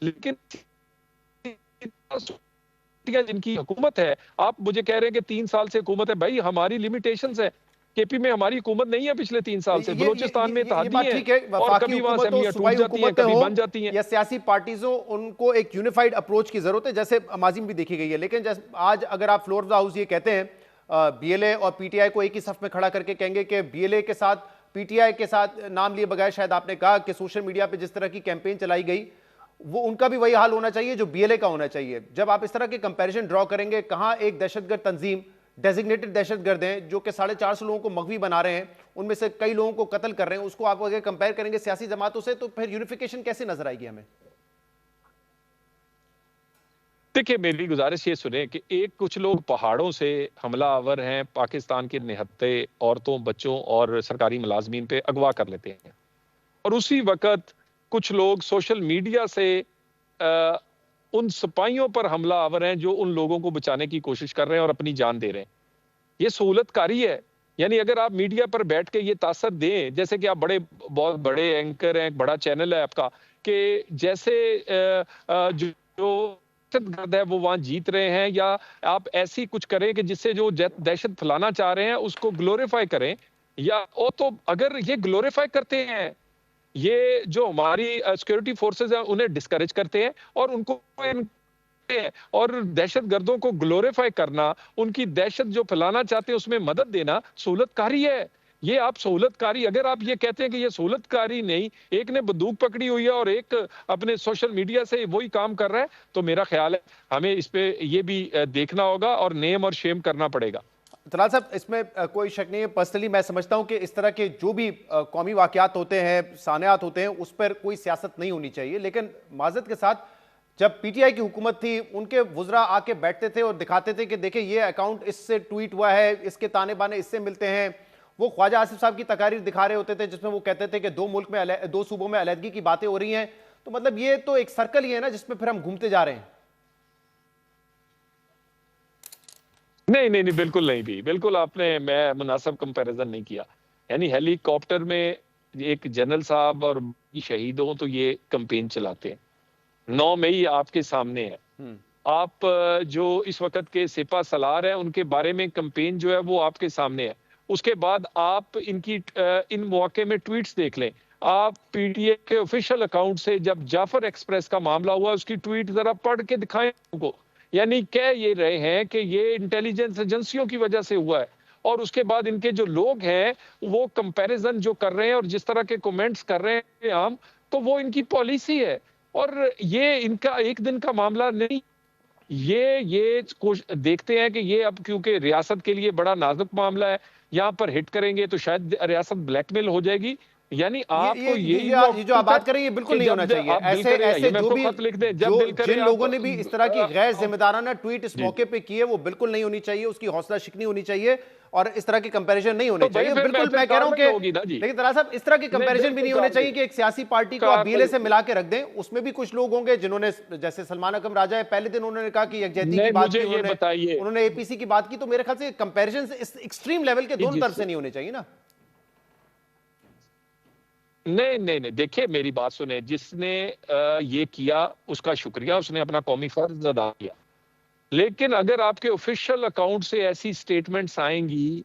लेकिन जिनकी हुकूमत है, आप मुझे कह रहे हैं कि 3 साल से हुकूमत है। भाई हमारी लिमिटेशंस है, केपी में हमारी हुकूमत नहीं है पिछले 3 साल से। बलूचिस्तान में तहदी है और कभी वहां असेंबलियां टूट जाती हैं, कभी बन जाती हैं। या सियासी पार्टीज हो, उनको एक यूनिफाइड अप्रोच की जरूरत है, जैसे माजी में भी देखी गई है। लेकिन आज अगर आप फ्लोर ऑफ द हाउस ये कहते हैं, बीएलए और पीटीआई को एक ही सफ में खड़ा करके कहेंगे कि बीएलए के साथ, पीटीआई के साथ नाम लिए बगैर, शायद आपने कहा कि सोशल मीडिया पे जिस तरह की कैंपेन चलाई गई वो उनका भी वही हाल होना चाहिए जो बीएलए का होना चाहिए। जब आप इस तरह के कंपैरिजन ड्रॉ करेंगे, कहां एक दहशतगर्द तंजीम, डेजिग्नेटेड दहशतगर्द हैं जो कि 450 लोगों को मगवी बना रहे हैं, उनमें से कई लोगों को कत्ल कर रहे हैं, उसको आप अगर कंपेयर करेंगे सियासी जमातों से तो फिर यूनिफिकेशन कैसे नजर आएगी हमें? देखिए, मेरी गुजारिश ये सुने कि कुछ लोग पहाड़ों से हमलावर हैं, पाकिस्तान के निहत्थे औरतों, बच्चों और सरकारी मुलाजमीन पे अगवा कर लेते हैं, और उसी वक्त कुछ लोग सोशल मीडिया से उन सिपाहियों पर हमलावर हैं जो उन लोगों को बचाने की कोशिश कर रहे हैं और अपनी जान दे रहे हैं। ये सहूलतकारी है। यानी अगर आप मीडिया पर बैठ के ये तासर दें, जैसे कि आप बहुत बड़े एंकर हैं, बड़ा चैनल है आपका, कि जैसे जो दहशतगर्द है वो वहां जीत रहे हैं, या आप ऐसी कुछ करें कि जिससे जो दहशत फैलाना चाह रहे हैं उसको ग्लोरीफाई करें, या वो तो अगर ये ग्लोरीफाई करते हैं, ये जो हमारी सिक्योरिटी फोर्सेस हैं उन्हें डिस्करेज करते हैं और उनको और दहशतगर्दों को ग्लोरीफाई करना, उनकी दहशत जो फैलाना चाहते हैं उसमें मदद देना सहूलतकारी है। ये आप सहूलतकारी, अगर आप ये कहते हैं कि ये सहूलतकारी नहीं, एक ने बंदूक पकड़ी हुई है और एक अपने सोशल मीडिया से वही काम कर रहा है, तो मेरा ख्याल है हमें इस पे ये भी देखना होगा और नेम और शेम करना पड़ेगा। तलाल साहब, इसमें कोई शक नहीं है, पर्सनली मैं समझता हूं कि इस तरह के जो भी कौमी वाकयात होते हैं, सानियात होते हैं, उस पर कोई सियासत नहीं होनी चाहिए। लेकिन माजरत के साथ, जब पीटीआई की हुकूमत थी, उनके वुज़रा आके बैठते थे और दिखाते थे कि देखिए ये अकाउंट इससे ट्वीट हुआ है, इसके ताने बाने इससे मिलते हैं। वो ख्वाजा आसिफ साहब की तकारीर दिखा रहे होते थे जिसमें वो कहते थे कि दो सूबों में अलहदगी की बातें हो रही हैं। तो मतलब ये तो एक सर्कल ही है ना जिसमें फिर हम घूमते जा रहे हैं। नहीं, बिल्कुल नहीं भी, बिल्कुल आपने मैं मुनासिब कंपैरिजन नहीं किया। यानी हेलीकॉप्टर में एक जनरल साहब और शहीदों तो ये कैंपेन चलाते हैं, 9 मई आपके सामने है। आप जो इस वक्त के सिपा सलार हैं उनके बारे में कैंपेन जो है वो आपके सामने है। उसके बाद आप इन मौके में ट्वीट्स देख लें। आप पीटीए के ऑफिशियल अकाउंट से जब जाफर एक्सप्रेस का मामला हुआ उसकी ट्वीट जरा पढ़ के दिखाएं उनको। यानी कह ये रहे हैं कि ये इंटेलिजेंस एजेंसियों की वजह से हुआ है, और उसके बाद इनके जो लोग हैं वो कंपैरिजन जो कर रहे हैं और जिस तरह के कमेंट्स कर रहे हैं आम, तो वो इनकी पॉलिसी है और ये इनका एक दिन का मामला नहीं। ये देखते हैं कि ये अब क्योंकि रियासत के लिए बड़ा नाजुक मामला है, यहाँ पर हिट करेंगे तो शायद रियासत ब्लैकमेल हो जाएगी, यानी आपको ये जो आप बात करें ये बिल्कुल नहीं होना चाहिए। ऐसे ऐसे जो भी जिन लोगों ने भी इस तरह की गैर जिम्मेदाराना ट्वीट इस मौके पे किए वो बिल्कुल नहीं होनी चाहिए, उसकी हौसला शिकनी होनी चाहिए और इस तरह के कंपैरिजन नहीं होने चाहिए। बिल्कुल मैं कह रहा हूं कि लेकिन तरा साहब इस तरह के कंपैरिजन भी नहीं होने चाहिए कि एक सियासी पार्टी को आप बीएलए से मिला के रख दें। उसमें भी कुछ लोग होंगे जिन्होंने, जैसे सलमान अकरम राजा है, पहले दिन उन्होंने कहा कि यकजहती की बात की, उन्होंने एपीसी की बात की, तो मेरे ख्याल से कंपैरिजन एक्सट्रीम लेवल के दोनों तरफ से नहीं होने चाहिए ना। नहीं, देखिए मेरी बात सुने, जिसने ये किया उसका शुक्रिया, उसने अपना कौमी फर्ज अदा किया। लेकिन अगर आपके ऑफिशियल अकाउंट से ऐसी स्टेटमेंट्स आएंगी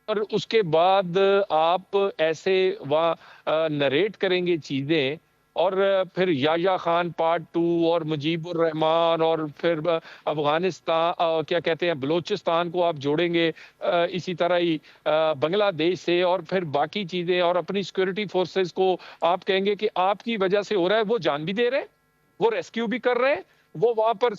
और उसके बाद आप ऐसे वहाँ नरेट करेंगे चीज़ें, और फिर याह्या खान पार्ट 2 और मुजीबुर रहमान और फिर अफगानिस्तान, क्या कहते हैं, बलूचिस्तान को आप जोड़ेंगे इसी तरह ही बांग्लादेश से, और फिर बाकी चीज़ें, और अपनी सिक्योरिटी फोर्सेस को आप कहेंगे कि आपकी वजह से हो रहा है। वो जान भी दे रहे हैं, वो रेस्क्यू भी कर रहे हैं, वो वहां पर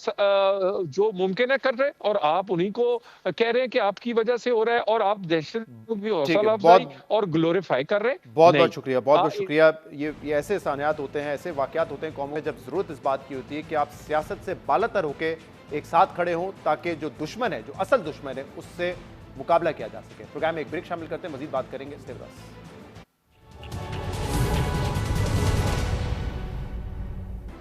जो मुमकिन है कर रहे हैं, और आप उन्हीं को कह रहे हैं कि आपकी वजह से हो रहा है, और आप दहशत की हौसला अफजाई और ग्लोरीफाई कर रहे हैं। बहुत बहुत शुक्रिया, बहुत बहुत शुक्रिया। ये ऐसे सानियात होते हैं, ऐसे वाकयात होते हैं कौमों में जब जरूरत इस बात की होती है कि आप सियासत से बालातर होके एक साथ खड़े हों ताकि जो दुश्मन है, जो असल दुश्मन है, उससे मुकाबला किया जा सके। प्रोग्राम में एक ब्रेक शामिल करते हैं, मजीद बात करेंगे। Stay with us.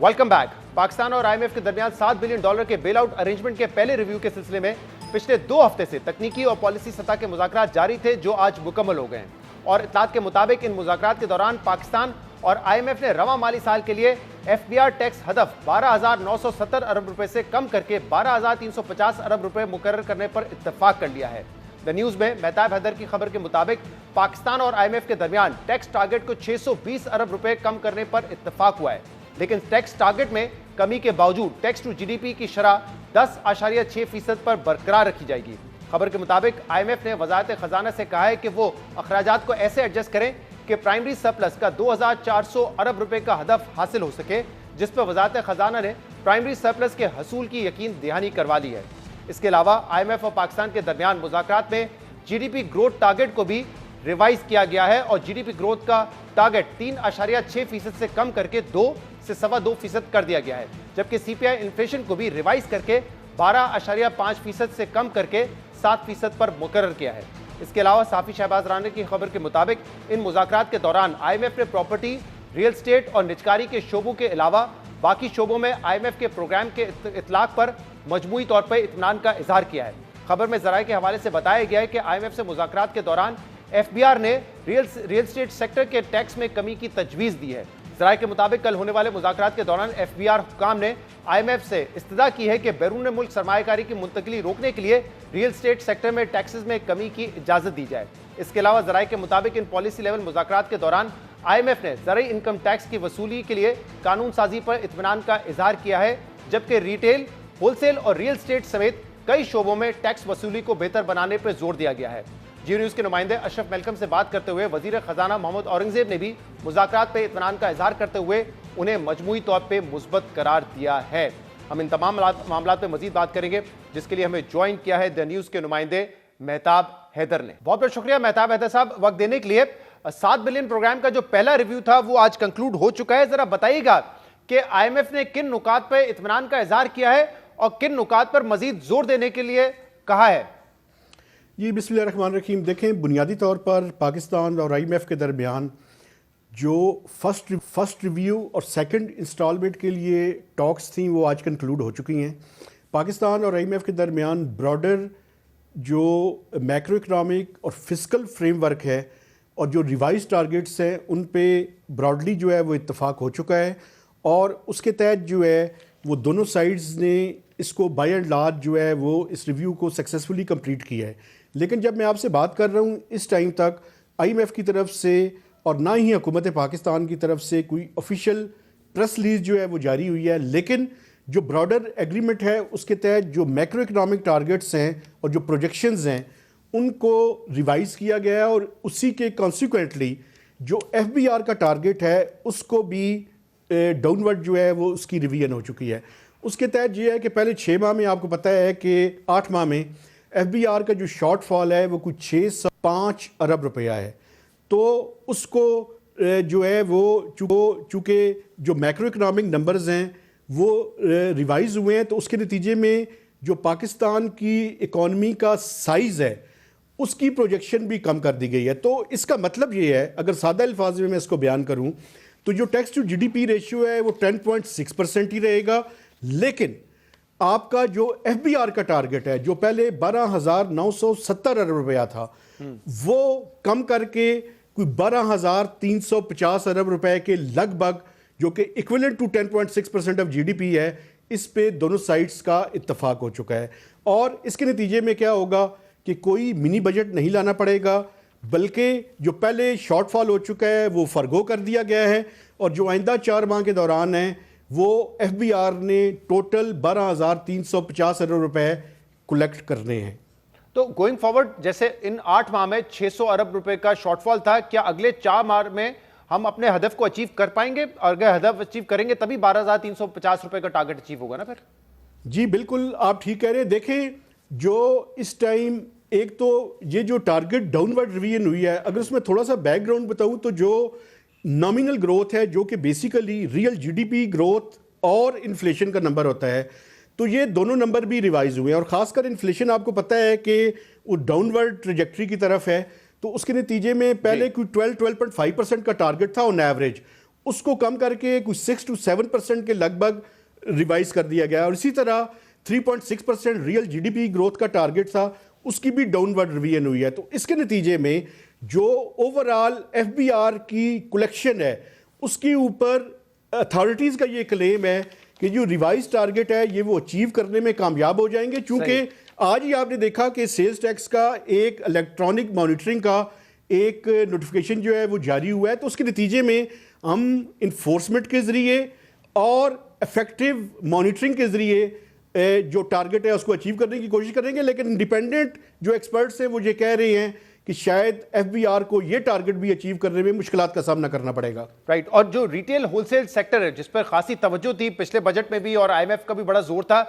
Welcome back. Pakistan और आईएमएफ के दरमियान $7 बिलियन के बेल आउट अरेंजमेंट के पहले रिव्यू के सिलसिले में पिछले 2 हफ्ते से तकनीकी और पॉलिसी सतह के मुज़ाकरात जारी थे, जो आज मुकम्मल हो गए हैं। और इत्तलात के मुताबिक इन मुज़ाकरात के दौरान पाकिस्तान और आईएमएफ ने रवा माली साल के लिए एफबीआर टैक्स हदफ 12,970 अरब रुपए से कम करके 12,350 अरब रुपए मुकर्रर करने पर इत्तफाक कर लिया है। द न्यूज में मेहताब हैदर की खबर के मुताबिक पाकिस्तान और आईएमएफ के दरमियान टैक्स टारगेट को 620 अरब रुपए कम करने पर इत्तफाक हुआ है, लेकिन टैक्स टारगेट में कमी के बावजूद टैक्स टू जीडीपी की शरह 10.6% पर बरकरार रखी जाएगी। खबर के मुताबिक आईएमएफ ने वजारत खजाना से कहा है कि वो अखराजात को ऐसे एडजस्ट करें कि प्राइमरी सरप्लस का 2,400 अरब रुपए का हदफ हासिल हो सके, जिस पर वजारत खजाना ने प्राइमरी सरप्लस के हसूल की यकीन दहानी करवा ली है। इसके अलावा आईएमएफ और पाकिस्तान के दरमियान मुज़ाकरात में जीडीपी ग्रोथ टारगेट को भी रिवाइज किया गया है और जीडीपी ग्रोथ का टारगेट 3.6% से कम करके 2 से 2.25% कर दिया गया है, जबकि सीपीआई इन्फ्लेशन को भी रिवाइज करके 12.5% से कम करके 7% पर मुकर्रर किया है। इसके अलावा साफी शहबाज राना की खबर के मुताबिक इन मुज़ाकरात के दौरान आईएमएफ ने प्रॉपर्टी, रियल स्टेट और निजकारी के शोबों के अलावा बाकी शोबों में आईएमएफ के प्रोग्राम के इतलाक पर मजमूई तौर पर इत्मीनान का इजहार किया है। खबर में ज़राए के हवाले से बताया गया है कि आईएमएफ से मुज़ाकरात के दौरान एफबीआर ने रियल स्टेट सेक्टर के टैक्स में कमी की तजवीज़ दी है। ज़राए के मुताबिक कल होने वाले मुज़ाकरात के दौरान एफबीआर हुक्काम ने आईएमएफ से इस्तदा की है कि बैरून मुल्क सरमायाकारी की मुंतकली रोकने के लिए रियल स्टेट सेक्टर में टैक्सेस में कमी की इजाज़त दी जाए। इसके अलावा ज़राए के मुताबिक इन पॉलिसी लेवल मुज़ाकरात के दौरान आईएमएफ ने ज़रूरी इनकम टैक्स की वसूली के लिए कानून साजी पर इत्मीनान का इजहार किया है, जबकि रिटेल, होलसेल और रियल स्टेट समेत कई शोबों में टैक्स वसूली को बेहतर बनाने पर जोर दिया गया है। जी न्यूज़ के नुमाइंदे अशरफ मेलकम से बात करते हुए वजीर खजाना मोहम्मद औरंगजेब ने भी मुज़ाकरात पे इत्मीनान का इजहार करते हुए उन्हें मजमूई तौर पे मुस्बत करार दिया है। हम इन तमाम मामलात पे मजीद बात करेंगे, जिसके लिए हमें ज्वाइन किया है द न्यूज़ के नुमाइंदे मेहताब हैदर ने। बहुत बहुत शुक्रिया मेहताब हैदर साहब वक्त देने के लिए। 7 बिलियन प्रोग्राम का जो पहला रिव्यू था वो आज कंक्लूड हो चुका है। जरा बताइएगा कि आईएमएफ ने किन नुकात पर इत्मीनान का इजहार किया है और किन नुकात पर मजीद जोर देने के लिए कहा है। जी बिस्मिल्लाहिर्रहमानिर्रहीम। देखें, बुनियादी तौर पर पाकिस्तान और आईएमएफ के दरमियान जो फर्स्ट रिव्यू और सेकंड इंस्टॉलमेंट के लिए टॉक्स थी वो आज कंक्लूड हो चुकी हैं। पाकिस्तान और आईएमएफ के दरमियान ब्रॉडर जो मैक्रो इकनॉमिक और फिस्कल फ्रेमवर्क है और जो रिवाइज टारगेट्स हैं उन पे ब्रॉडली जो है वो इत्तफाक हो चुका है, और उसके तहत जो है वो दोनों साइड्स ने इसको बाय एंड लार्ज जो है वो इस रिव्यू को सक्सेसफुली कंप्लीट किया है। लेकिन जब मैं आपसे बात कर रहा हूँ इस टाइम तक आईएमएफ की तरफ से और ना ही हुकूमत पाकिस्तान की तरफ से कोई ऑफिशियल प्रेस रिलीज जो है वो जारी हुई है, लेकिन जो ब्रॉडर एग्रीमेंट है उसके तहत जो मैक्रो इकनॉमिक टारगेट्स हैं और जो प्रोजेक्शंस हैं उनको रिवाइज किया गया है, और उसी के कॉन्सिक्वेंटली जो एफबीआर का टारगेट है उसको भी डाउनवर्ड जो है वो उसकी रिवीजन हो चुकी है। उसके तहत ये है कि पहले 6 माह में आपको पता है कि 8 माह में एफबीआर का जो शॉर्टफॉल है वो कुछ 6.5 अरब रुपया है, तो उसको जो है वो चूंकि जो मैक्रो इकोनॉमिक नंबर्स हैं वो रिवाइज हुए हैं, तो उसके नतीजे में जो पाकिस्तान की इकॉनमी का साइज़ है उसकी प्रोजेक्शन भी कम कर दी गई है। तो इसका मतलब ये है, अगर सादा अल्फाज में मैं इसको बयान करूं, तो जो टैक्स टू जीडीपी रेशियो है वो 10.6% ही रहेगा, लेकिन आपका जो एफबीआर का टारगेट है जो पहले 12,970 अरब रुपया था वो कम करके कोई 12,350 अरब रुपए के लगभग, जो कि इक्विवेलेंट टू 10.6% ऑफ जीडीपी है, इस पे दोनों साइड्स का इत्तफाक हो चुका है। और इसके नतीजे में क्या होगा कि कोई मिनी बजट नहीं लाना पड़ेगा, बल्कि जो पहले शॉर्टफॉल हो चुका है वो फरगो कर दिया गया है, और जो आइंदा 4 माह के दौरान है वो एफबीआर ने टोटल 12,350 अरब रुपए कलेक्ट करने हैं। तो गोइंग फॉरवर्ड, जैसे इन 8 माह में 600 अरब रुपए का शॉर्टफॉल था, क्या अगले 4 माह में हम अपने हदफ को अचीव कर पाएंगे? और अगर हदफ अचीव करेंगे तभी 12,350 रुपए का टारगेट अचीव होगा ना फिर? जी बिल्कुल, आप ठीक कह रहे हैं। देखें, जो इस टाइम एक तो ये जो टारगेट डाउनवर्ड रिवीजन हुई है, अगर उसमें थोड़ा सा बैकग्राउंड बताऊं तो जो नॉमिनल ग्रोथ है, जो कि बेसिकली रियल जीडीपी ग्रोथ और इन्फ्लेशन का नंबर होता है, तो ये दोनों नंबर भी रिवाइज हुए हैं। और ख़ासकर इन्फ्लेशन आपको पता है कि वो डाउनवर्ड ट्रेजेक्ट्री की तरफ है, तो उसके नतीजे में पहले कोई 12.5% का टारगेट था ऑन एवरेज, उसको कम करके कुछ 6 to 7% के लगभग रिवाइज कर दिया गया। और इसी तरह 3.6% रियल जीडीपी ग्रोथ का टारगेट था, उसकी भी डाउनवर्ड रिवीजन हुई है। तो इसके नतीजे में जो ओवरऑल एफबीआर की कलेक्शन है उसके ऊपर अथॉरिटीज़ का ये क्लेम है कि जो रिवाइज टारगेट है ये वो अचीव करने में कामयाब हो जाएंगे। चूंकि आज ही आपने देखा कि सेल्स टैक्स का एक इलेक्ट्रॉनिक मॉनिटरिंग का एक नोटिफिकेशन जो है वो जारी हुआ है, तो उसके नतीजे में हम इन्फोर्समेंट के ज़रिए और इफेक्टिव मॉनिटरिंग के ज़रिए जो टारगेट है उसको अचीव करने की कोशिश करेंगे। लेकिन इंडिपेंडेंट जो एक्सपर्ट्स हैं वो ये कह रहे हैं कि शायद एफबीआर को ये टारगेट भी अचीव करने में मुश्किलात का सामना करना पड़ेगा। राइट। और जो रिटेल होलसेल सेक्टर है जिस पर खासी तवज्जो थी पिछले बजट में भी और आईएमएफ का भी बड़ा जोर था,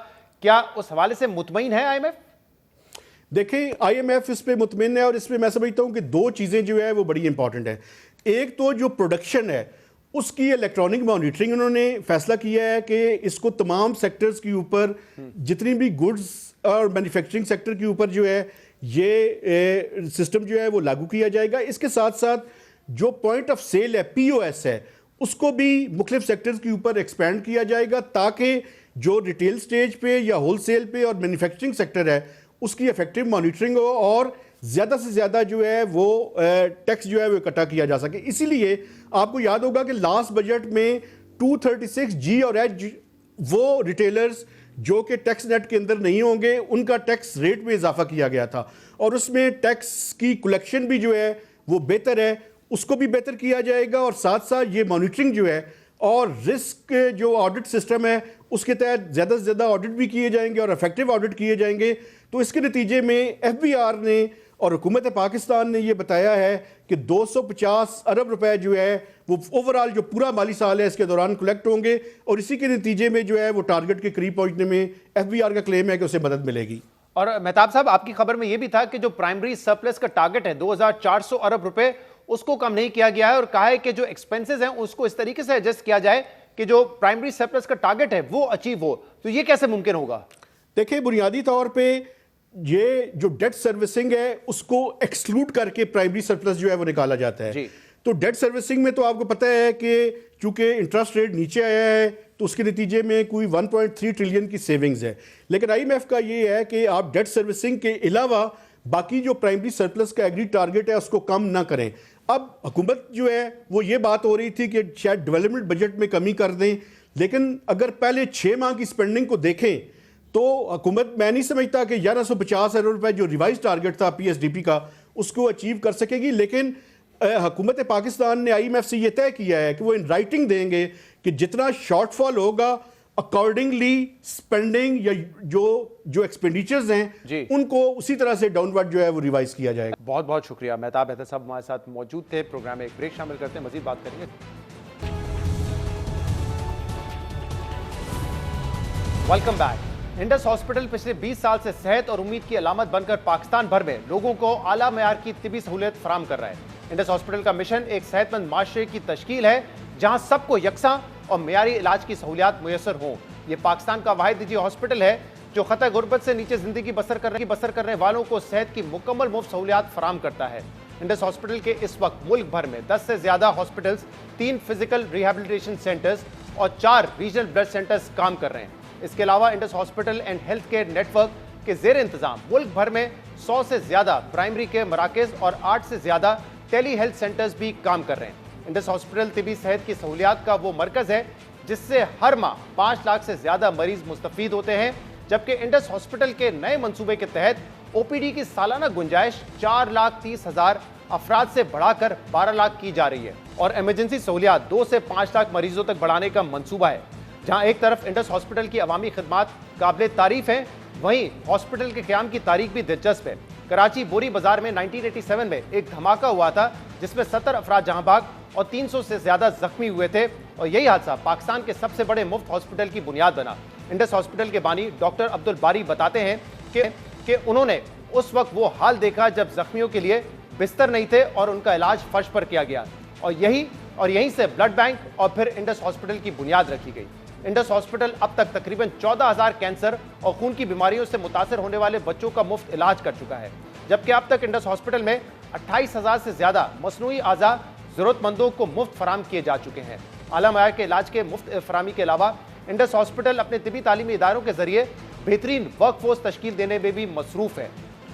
क्या उस हवाले से मुतमईन है आईएमएफ? देखिए, आईएमएफ इस पे मुतमईन है, और इसमें मैं समझता हूं कि 2 चीजें जो है वो बड़ी इंपॉर्टेंट है। एक तो जो प्रोडक्शन है उसकी इलेक्ट्रॉनिक मॉनिटरिंग, उन्होंने फैसला किया है कि इसको तमाम सेक्टर्स के ऊपर, जितनी भी गुड्स और मैन्युफैक्चरिंग सेक्टर के ऊपर जो है ये सिस्टम जो है वो लागू किया जाएगा। इसके साथ साथ जो पॉइंट ऑफ सेल है, पीओएस है, उसको भी मुख्तलिफ सेक्टर्स के ऊपर एक्सपेंड किया जाएगा, ताकि जो रिटेल स्टेज पे या होलसेल पे और मैन्युफैक्चरिंग सेक्टर है उसकी इफेक्टिव मॉनिटरिंग हो और ज़्यादा से ज़्यादा जो है वो टैक्स जो है वो इकट्ठा किया जा सके। इसीलिए आपको याद होगा कि लास्ट बजट में 236G और H वो रिटेलर्स जो कि टैक्स नेट के अंदर नहीं होंगे उनका टैक्स रेट में इजाफा किया गया था, और उसमें टैक्स की कलेक्शन भी जो है वो बेहतर है, उसको भी बेहतर किया जाएगा। और साथ साथ ये मॉनिटरिंग जो है और रिस्क जो ऑडिट सिस्टम है उसके तहत ज़्यादा से ज़्यादा ऑडिट भी किए जाएंगे और इफेक्टिव ऑडिट किए जाएंगे। तो इसके नतीजे में एफबीआर ने और हुकूमत पाकिस्तान ने ये बताया है कि 250 अरब रुपए जो है वो ओवरऑल जो पूरा माली साल है इसके दौरान कलेक्ट होंगे, और इसी के नतीजे में जो है वो टारगेट के करीब पहुंचने में एफबीआर का क्लेम है कि उसे मदद मिलेगी। और मेहताब साहब, आपकी खबर में यह भी था कि जो प्राइमरी सरप्लस का टारगेट है 2400 अरब रुपए, उसको कम नहीं किया गया है, और कहा है कि जो एक्सपेंसेस हैं उसको इस तरीके से एडजस्ट किया जाए कि जो प्राइमरी सरप्लस का टारगेट है वो अचीव हो। तो ये कैसे मुमकिन होगा? देखिए, बुनियादी तौर पर ये जो डेट सर्विसिंग है उसको एक्सक्लूड करके प्राइमरी सरप्लस जो है वो निकाला जाता है। तो डेट सर्विसिंग में तो आपको पता है कि चूंकि इंटरेस्ट रेट नीचे आया है तो उसके नतीजे में कोई 1.3 ट्रिलियन की सेविंग्स है। लेकिन आईएमएफ का ये है कि आप डेट सर्विसिंग के अलावा बाकी जो प्राइमरी सरप्लस का एग्री टारगेट है उसको कम ना करें। अब हुकूमत जो है वो ये बात हो रही थी कि शायद डेवलपमेंट बजट में कमी कर दें, लेकिन अगर पहले 6 माह की स्पेंडिंग को देखें तो हुकूमत, मैं नहीं समझता कि 1150 अरब रुपए जो रिवाइज टारगेट था पीएसडीपी का उसको अचीव कर सकेगी। लेकिन हुकूमत पाकिस्तान ने आईएमएफ से ये तय किया है कि वो इन राइटिंग देंगे कि जितना शॉर्टफॉल होगा अकॉर्डिंगली स्पेंडिंग या जो एक्सपेंडिचर्स हैं उनको उसी तरह से डाउनवर्ड जो है वो रिवाइज किया जाएगा। बहुत बहुत शुक्रिया। मेहताब हैदर साहब हमारे साथ मौजूद थे। प्रोग्राम में एक ब्रेक शामिल करते हैं, मजीद बात करेंगे। Welcome back. इंडस हॉस्पिटल पिछले 20 साल से सेहत और उम्मीद की अलामत बनकर पाकिस्तान भर में लोगों को आला मयार की तिबी सहूलियत फराहम कर रहा है। इंडस हॉस्पिटल का मिशन एक सेहतमंद माशरे की तश्कील है जहां सबको यकसा और मेयारी इलाज की सहूलियात मुयसर हों। यह पाकिस्तान का वाहिद निजी हॉस्पिटल है जो खतरा गुर्बत से नीचे जिंदगी बसर करने वालों को सेहत की मुकम्मल मुफ्त सहूलियात फराम करता है। इंडस हॉस्पिटल के इस वक्त मुल्क भर में 10 से ज्यादा हॉस्पिटल्स, 3 फिजिकल रिहैबिलिटेशन सेंटर्स और 4 रीजनल ब्लड सेंटर्स काम कर रहे हैं। इसके अलावा Indus hospital and health care network के जेर इंतजाम मुल्क भर में 100 से ज्यादा प्राइमरी केयर मराकज और 8 से ज्यादा टेली हेल्थ सेंटर्स भी काम कर रहे हैं। इंडस हॉस्पिटल तिबी सेहत की सहूलियात का वो मरकज है जिससे हर माह 5 लाख से ज्यादा मरीज मुस्तफीद होते हैं, जबकि इंडस हॉस्पिटल के नए मंसूबे के तहत ओपीडी की सालाना गुंजाइश 4,30,000 अफराद से बढ़ाकर 12 लाख की जा रही है और इमरजेंसी सहूलियात 2 से 5 लाख मरीजों तक बढ़ाने का मंसूबा है। जहां एक तरफ इंडस हॉस्पिटल की अवामी खिदमात काबिल तारीफ है, वहीं हॉस्पिटल के क़याम की तारीख भी दिलचस्प है। कराची बोरी बाजार में 1987 में एक धमाका हुआ था जिसमें 70 अफराद जहां भाग और 300 से ज्यादा जख्मी हुए थे और यही हादसा पाकिस्तान के सबसे बड़े मुफ्त हॉस्पिटल की बुनियाद बना। इंडस हॉस्पिटल के बानी डॉक्टर अब्दुल बारी बताते हैं कि उन्होंने उस वक्त वो हाल देखा जब जख्मियों के लिए बिस्तर नहीं थे और उनका इलाज फर्श पर किया गया और यहीं से ब्लड बैंक और फिर इंडस हॉस्पिटल की बुनियाद रखी गई। इंडस हॉस्पिटल अब तक तकरीबन 14,000 कैंसर और खून की बीमारियों से मुतासर होने वाले बच्चों का मुफ्त इलाज कर चुका है, जबकि अब तक इंडस हॉस्पिटल में 28,000 से ज्यादा मसनूई आज़ा जरूरतमंदों को मुफ्त फराम किए जा चुके हैं। आला मयार के इलाज के मुफ्त फरामी के अलावा इंडस हॉस्पिटल अपने तिबी तालीमी इदारों के जरिए बेहतरीन वर्कफोर्स तश्कील देने में भी मसरूफ है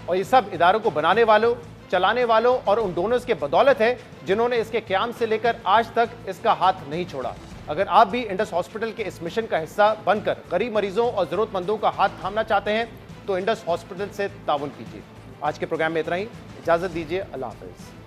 और ये सब इदारों को बनाने वालों, चलाने वालों और उन डोनर्स के बदौलत है जिन्होंने इसके क़याम से लेकर आज तक इसका हाथ नहीं छोड़ा। अगर आप भी इंडस हॉस्पिटल के इस मिशन का हिस्सा बनकर गरीब मरीजों और जरूरतमंदों का हाथ थामना चाहते हैं तो इंडस हॉस्पिटल से ताउन कीजिए। आज के प्रोग्राम में इतना ही, इजाजत दीजिए, अल्लाह हाफिज़।